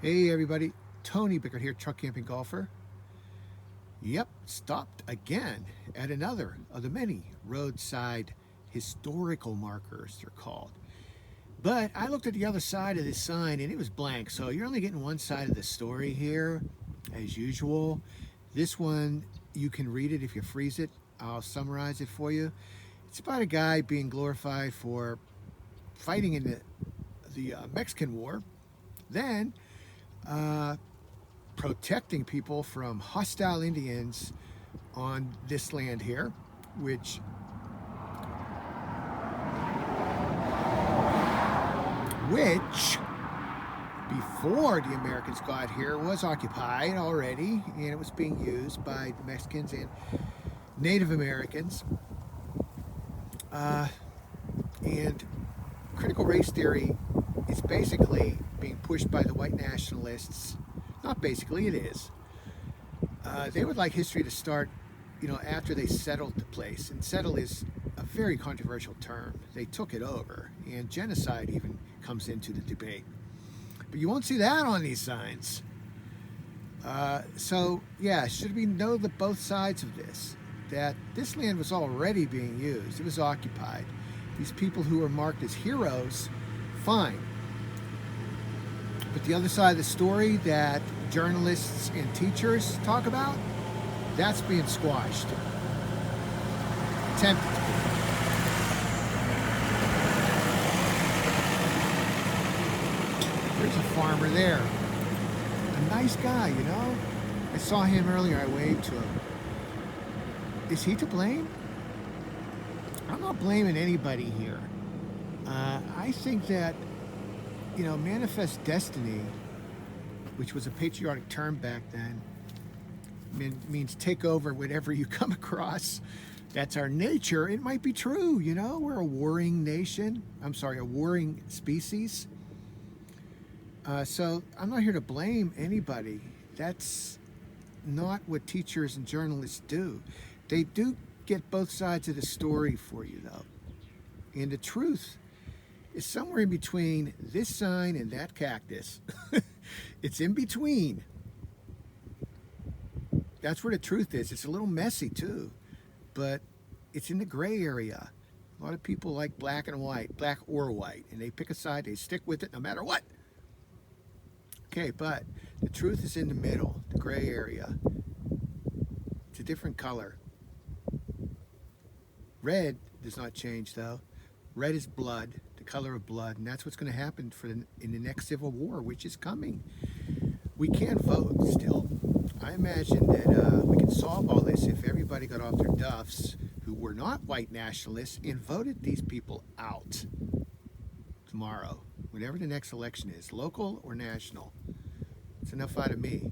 Hey everybody, Tony Bickert here, truck camping golfer. Yep, stopped again at another of the many roadside historical markers, they're called. But I looked at the other side of this sign and it was blank, so you're only getting one side of the story here, as usual. This one, you can read it if you freeze it. I'll summarize it for you. It's about a guy being glorified for fighting in the Mexican War. Then, uh, protecting people from hostile Indians on this land here, which before the Americans got here was occupied already, and it was being used by the Mexicans and Native Americans. And critical race theory is basically being pushed by the white nationalists. Not basically, it is. They would like history to start, after they settled the place. And settle is a very controversial term. They took it over, and genocide even comes into the debate. But you won't see that on these signs. Should we know the both sides of this? That this land was already being used. It was occupied. These people who were marked as heroes, fine. But the other side of the story that journalists and teachers talk about, that's being squashed. Attempted to be. There's a farmer there. A nice guy, I saw him earlier, I waved to him. Is he to blame? I'm not blaming anybody here. I think that manifest destiny, which was a patriotic term back then, means take over whatever you come across. That's our nature. It might be true, we're a warring nation. A warring species. So I'm not here to blame anybody. That's not what teachers and journalists do. They do get both sides of the story for you, though. And the truth is somewhere in between this sign and that cactus. It's in between. That's where the truth is. It's a little messy too, but it's in the gray area. A lot of people like black and white, black or white, and they pick a side, they stick with it no matter what. Okay, but the truth is in the middle, the gray area. It's a different color. Red does not change though. Red is blood, the color of blood, and that's what's going to happen in the next civil war, which is coming. We can't vote still. I imagine that we can solve all this if everybody got off their duffs who were not white nationalists and voted these people out tomorrow, whatever the next election is, local or national. It's enough out of me.